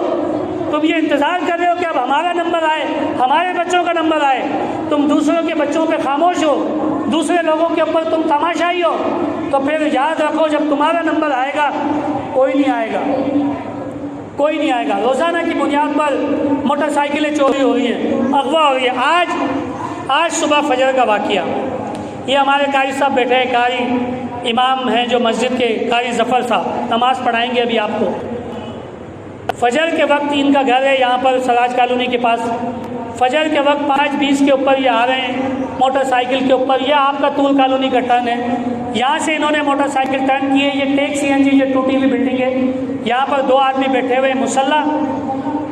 تم یہ انتظار کر رہے ہو کہ اب ہمارا نمبر آئے، ہمارے بچوں کا نمبر آئے، تم دوسروں کے بچوں پہ خاموش ہو، دوسرے لوگوں کے اوپر تم تماشائی ہو، تو پھر یاد رکھو جب تمہارا نمبر آئے گا کوئی نہیں آئے گا، کوئی نہیں آئے گا۔ روزانہ کی بنیاد پر موٹر سائیکلیں چوری ہو رہی ہیں، اغوا ہو رہی ہے۔ آج صبح فجر کا واقعہ، یہ ہمارے قاری صاحب بیٹھے ہیں، قاری امام ہیں جو مسجد کے، قاری ظفر صاحب نماز پڑھائیں گے ابھی آپ کو۔ فجر کے وقت ان کا گھر ہے یہاں پر سراج کالونی کے پاس، فجر کے وقت 5:20 کے اوپر یہ آ رہے ہیں موٹر سائیکل کے اوپر، یہ آپ کا طول کالونی کا ٹرن ہے، یہاں سے انہوں نے موٹر سائیکل ٹرن کی ہے، یہ ٹیک سی این جی یہ ٹوٹی ہوئی بلڈنگ ہے، یہاں پر 2 آدمی بیٹھے ہوئے مسلح،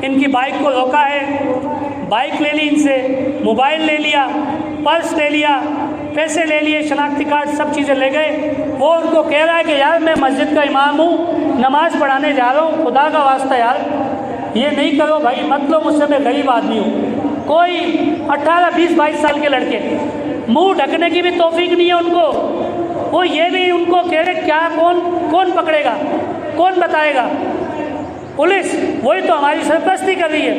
ان کی بائک کو روکا ہے، بائک لے لی ان سے، موبائل لے لیا، پرس لے لیا، پیسے لے لیے، شناختی کارڈ، سب چیزیں لے گئے۔ وہ ان کو کہہ رہا ہے کہ یار میں مسجد کا امام ہوں، نماز پڑھانے جا رہا ہوں، خدا کا واسطہ یار یہ نہیں کرو بھائی، مت لو مجھ سے، میں غریب آدمی ہوں۔ کوئی 18, 20, 22 سال کے لڑکے، منہ ڈھکنے کی بھی توفیق نہیں ہے ان کو، وہ یہ بھی ان کو کہہ رہے کیا، کون پکڑے گا، کون بتائے گا؟ پولیس، وہی تو ہماری سرپرستی کر رہی ہے،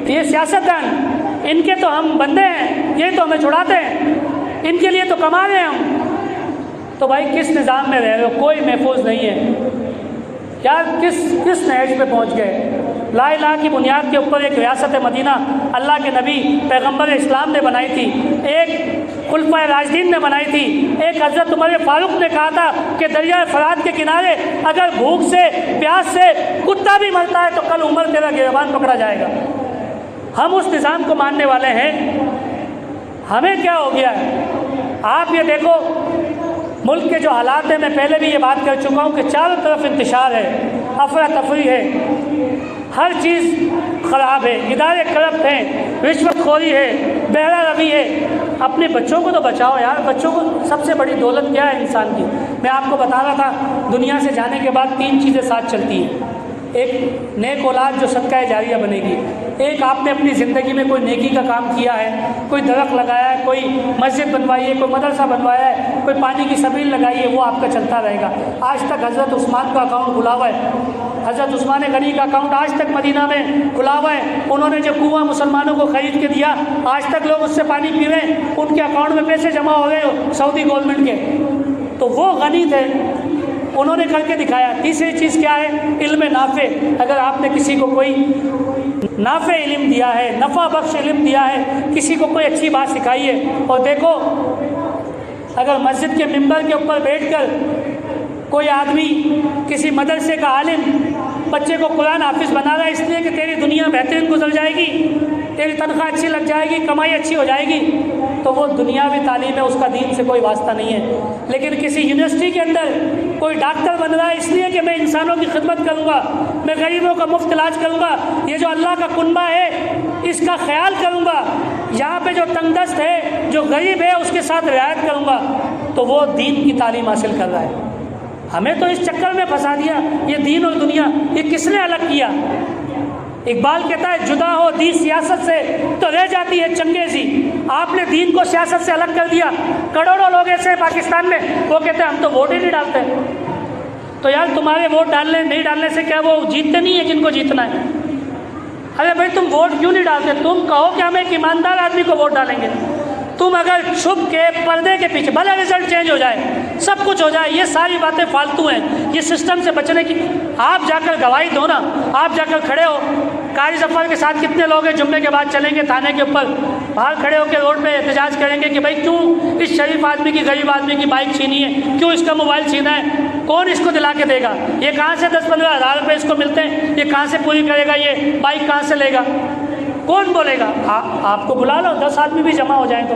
یہ سیاستدان، ان کے تو ہم بندے ہیں، یہ تو ہمیں چھڑاتے ہیں، ان کے لیے تو کما رہے ہیں ہم۔ تو بھائی کس نظام میں رہ رہے ہو؟ کوئی محفوظ نہیں ہے یار، کس نہج پہ پہنچ گئے؟ لا الہ کی بنیاد کے اوپر ایک ریاست مدینہ اللہ کے نبی پیغمبر اسلام نے بنائی تھی، ایک خلفائے راشدین نے بنائی تھی، ایک حضرت عمر فاروق نے کہا تھا کہ دریائے فرات کے کنارے اگر بھوک سے، پیاس سے کتا بھی مرتا ہے تو کل عمر تیرا گریبان پکڑا جائے گا۔ ہم اس نظام کو ماننے والے ہیں، ہمیں کیا ہو گیا ہے؟ آپ یہ دیکھو ملک کے جو حالات ہیں، میں پہلے بھی یہ بات کر چکا ہوں کہ چاروں طرف انتشار ہے، افراتفری ہے، ہر چیز خراب ہے، ادارے کرپٹ ہیں، رشوت خوری ہے، بہرا روی ہے۔ اپنے بچوں کو تو بچاؤ یار، بچوں کو سب سے بڑی دولت کیا ہے انسان کی؟ میں آپ کو بتا رہا تھا دنیا سے جانے کے بعد 3 چیزیں ساتھ چلتی ہیں، ایک نیک اولاد جو صدقہ جاریہ بنے گی، ایک آپ نے اپنی زندگی میں کوئی نیکی کا کام کیا ہے، کوئی درخت لگایا ہے، کوئی مسجد بنوائی ہے، کوئی مدرسہ بنوایا ہے، کوئی پانی کی سبیل لگائی ہے، وہ آپ کا چلتا رہے گا۔ آج تک حضرت عثمان کا اکاؤنٹ کھلا ہوا ہے، حضرت عثمان غنی کا اکاؤنٹ آج تک مدینہ میں کھلا ہوا ہے، انہوں نے جو کنواں مسلمانوں کو خرید کے دیا، آج تک لوگ اس سے پانی پی رہے ہیں، ان کے اکاؤنٹ میں پیسے جمع ہو رہے ہو سعودی گورنمنٹ کے، تو وہ غنی تھے، انہوں نے کر کے دکھایا۔ تیسری چیز کیا ہے؟ علم نافع۔ اگر آپ نے کسی کو کوئی نافع علم دیا ہے، نفع بخش علم دیا ہے، کسی کو کوئی اچھی بات سکھائی ہے، اور دیکھو اگر مسجد کے ممبر کے اوپر بیٹھ کر کوئی آدمی کسی مدرسے کا عالم بچے کو قرآن حافظ بنا رہا ہے اس لیے کہ تیری دنیا بہترین گزر جائے گی، تیری تنخواہ اچھی لگ جائے گی، کمائی اچھی ہو جائے گی، تو وہ دنیاوی تعلیم ہے، اس کا دین سے کوئی واسطہ نہیں ہے۔ لیکن کسی یونیورسٹی کے اندر کوئی ڈاکٹر بن رہا ہے اس لیے کہ میں انسانوں کی خدمت کروں گا، میں غریبوں کا مفت علاج کروں گا، یہ جو اللہ کا کنبہ ہے اس کا خیال کروں گا، یہاں پہ جو تنگ دست ہے، جو غریب ہے، اس کے ساتھ رعایت کروں گا، تو وہ دین کی تعلیم حاصل کر رہا ہے۔ ہمیں تو اس چکر میں پھنسا دیا، یہ دین اور دنیا یہ کس نے الگ کیا؟ اقبال کہتا ہے جدا ہو دین سیاست سے تو رہ جاتی ہے چنگیزی۔ آپ نے دین کو سیاست سے الگ کر دیا۔ کروڑوں لوگ ایسے ہیں پاکستان میں، وہ کہتے ہیں ہم تو ووٹ ہی نہیں ڈالتے۔ تو یار تمہارے ووٹ ڈالنے نہیں ڈالنے سے کیا وہ جیتتے نہیں ہیں جن کو جیتنا ہے؟ ارے بھائی تم ووٹ کیوں نہیں ڈالتے؟ تم کہو کہ ہم ایک ایماندار آدمی کو ووٹ ڈالیں گے۔ تم اگر چھپ کے پردے کے پیچھے، بھلا رزلٹ چینج ہو جائے، سب کچھ ہو جائے، یہ ساری باتیں فالتو ہیں، یہ سسٹم سے بچنے کی۔ آپ جا کر گواہی دو نا، آپ جا کر کھڑے ہو، قاری ظفر کے ساتھ کتنے لوگ ہیں جمعے کے بعد چلیں گے تھانے کے اوپر، باہر کھڑے ہو کے روڈ پہ احتجاج کریں گے کہ بھائی کیوں اس شریف آدمی کی، غریب آدمی کی بائک چھینی ہے، کیوں اس کا موبائل چھینا ہے، کون اس کو دلا کے دے گا؟ یہ کہاں سے 10-15 ہزار روپے اس کو ملتے ہیں، یہ کہاں سے پوری کرے گا، یہ بائک کہاں سے لے گا؟ کون بولے گا؟ آپ کو بلا لو، 10 آدمی بھی جمع ہو جائیں تو۔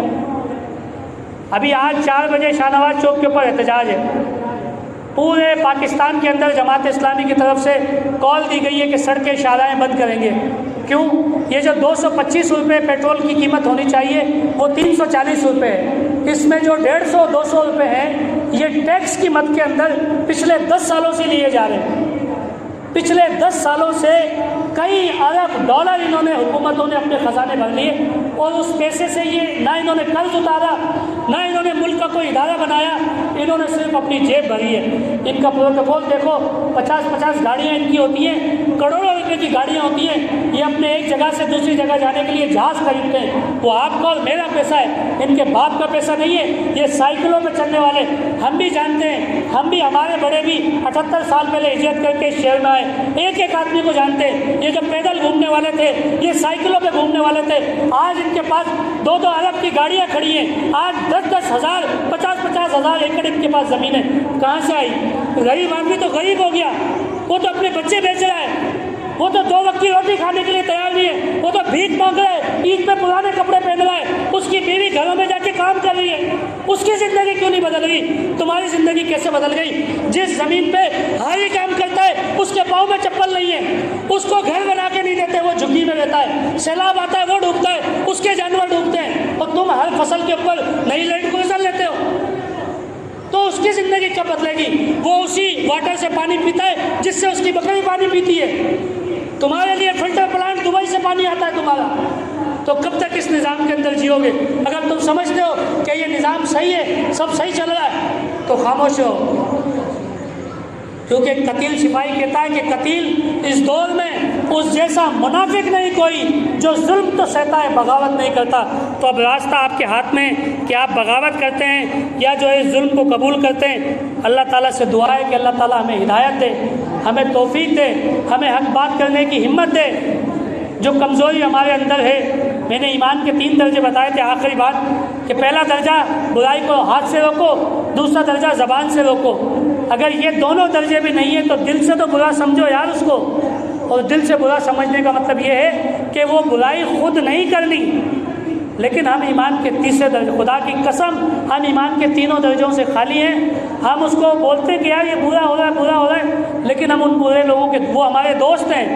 ابھی آج 4 بجے شاہ نواز چوک کے اوپر احتجاج ہے، پورے پاکستان کے اندر جماعت اسلامی کی طرف سے کال دی گئی ہے کہ سڑکیں شاہراہیں بند کریں گے. کیوں؟ یہ جو 225 روپے پیٹرول کی قیمت ہونی چاہیے وہ 340 روپے ہے. اس میں جو 150-200 روپے ہیں یہ ٹیکس کی مد کے اندر پچھلے 10 سالوں سے لیے جا رہے ہیں. پچھلے 10 سالوں سے کئی ارب ڈالر انہوں نے حکومتوں نے اپنے خزانے بھر لیے اور اس پیسے سے یہ نہ انہوں نے قرض اتارا نہ انہوں نے ملک کا کوئی ادارہ بنایا. انہوں نے صرف اپنی جیب بھری ہے. ان کا پروٹوکول دیکھو، 50 گاڑیاں ان کی ہوتی ہیں، کروڑوں روپے کی گاڑیاں ہوتی ہیں. یہ اپنے ایک جگہ سے دوسری جگہ جانے کے لیے جہاز خریدتے ہیں. وہ آپ کا اور میرا پیسہ ہے، ان کے باپ کا پیسہ نہیں ہے. یہ سائیکلوں پہ چلنے والے ہم بھی جانتے ہیں، ہم بھی ہمارے بڑے بھی 78 سال پہلے ہجرت کر کے اس شہر میں آئے. ایک ایک آدمی کو جانتے ہیں. یہ جو پیدل گھومنے والے تھے، یہ سائیکلوں پہ گھومنے والے تھے. آج ان کے پاس 2-2 ارب کی گاڑیاں کھڑی ہیں. آج 10-10 ہزار 50-50 ہزار ایکڑ ان کے پاس زمینیں کہاں سے آئی؟ غریب آدمی تو غریب ہو گیا. وہ تو اپنے بچے بیچ رہا ہے، وہ تو 2 وقت کی روٹی کھانے کے لیے تیار نہیں ہے. وہ تو بھیک مانگ رہا ہے، عید پہ پرانے کپڑے پہن رہا ہے. اس کی بیوی گھروں میں جا کے کام کر رہی ہے. اس کی زندگی کیوں نہیں بدل گئی؟ تمہاری زندگی کیسے بدل گئی؟ جس زمین پہ ہاری کام کرتا ہے اس کے پاؤں میں چپل نہیں ہے، اس کو گھر بنا کے نہیں دیتے، وہ جھگی میں رہتا ہے. سیلاب آتا ہے وہ ڈوبتا ہے، اس کے جانور ڈوبتے ہیں، اور تم ہر فصل کے اوپر نئی لینڈ کروزر لیتے ہو. تو اس کی زندگی کب بدلے گی؟ وہ اسی واٹر سے پانی پیتا ہے جس سے اس کی بکری پانی پیتی ہے. تمہارے لیے فلٹر پلانٹ دبئی سے پانی آتا ہے تمہارا. تو کب تک اس نظام کے اندر جیو گے؟ اگر تم سمجھتے ہو کہ یہ نظام صحیح ہے، سب صحیح چل رہا ہے، تو خاموش ہو. کیونکہ قتیل سپاہی کہتا ہے کہ قتیل اس دور میں اس جیسا منافق نہیں کوئی جو ظلم تو سہتا ہے بغاوت نہیں کرتا. تو اب راستہ آپ کے ہاتھ میں کہ آپ بغاوت کرتے ہیں یا جو ہے ظلم کو قبول کرتے ہیں. اللہ تعالیٰ سے دعا ہے کہ اللہ تعالیٰ ہمیں ہدایت دے، ہمیں توفیق دے، ہمیں حق بات کرنے کی ہمت دے. جو کمزوری ہمارے اندر ہے، میں نے ایمان کے 3 درجے بتائے تھے. آخری بات کہ پہلا درجہ برائی کو ہاتھ سے روکو، دوسرا درجہ زبان سے روکو. اگر یہ دونوں درجے بھی نہیں ہیں تو دل سے تو برا سمجھو یار اس کو. اور دل سے برا سمجھنے کا مطلب یہ ہے کہ وہ برائی خود نہیں کرنی، لیکن ہم ایمان کے تیسرے درجے، خدا کی قسم ہم ایمان کے 3 درجوں سے خالی ہیں. ہم اس کو بولتے ہیں کہ یار یہ برا ہو رہا ہے برا ہو رہا ہے، لیکن ہم ان برے لوگوں کے، وہ ہمارے دوست ہیں.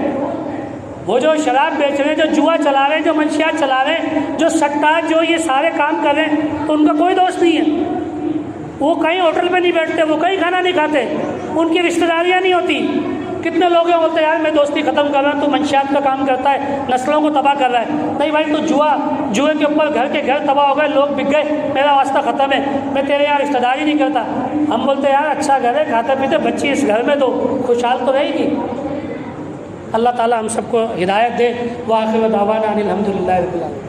وہ جو شراب بیچ رہے ہیں، جو جوا چلا رہے ہیں، جو منشیات چلا رہے ہیں، جو سٹا، جو یہ سارے کام کر رہے ہیں، تو ان کا کوئی دوست نہیں ہے. وہ کہیں ہوٹل میں نہیں بیٹھتے، وہ کہیں کھانا نہیں کھاتے، ان کی رشتہ داریاں نہیں ہوتی. کتنے لوگ ہیں بولتے ہیں یار میں دوستی ختم کر رہا ہوں، تو منشیات کا کام کرتا ہے، نسلوں کو تباہ کر رہا ہے. نہیں بھائی، تو جوئے کے اوپر گھر کے گھر تباہ ہو گئے، لوگ بک گئے، میرا واسطہ ختم ہے، میں تیرے یہاں رشتہ داری نہیں کرتا. ہم بولتے ہیں یار اچھا گھر ہے، کھاتے پیتے بچی اس گھر میں دو، خوشحال تو رہے گی. اللہ تعالیٰ ہم سب کو ہدایت دے. وآخر دعوانا ان الحمد للہ رب العالمین.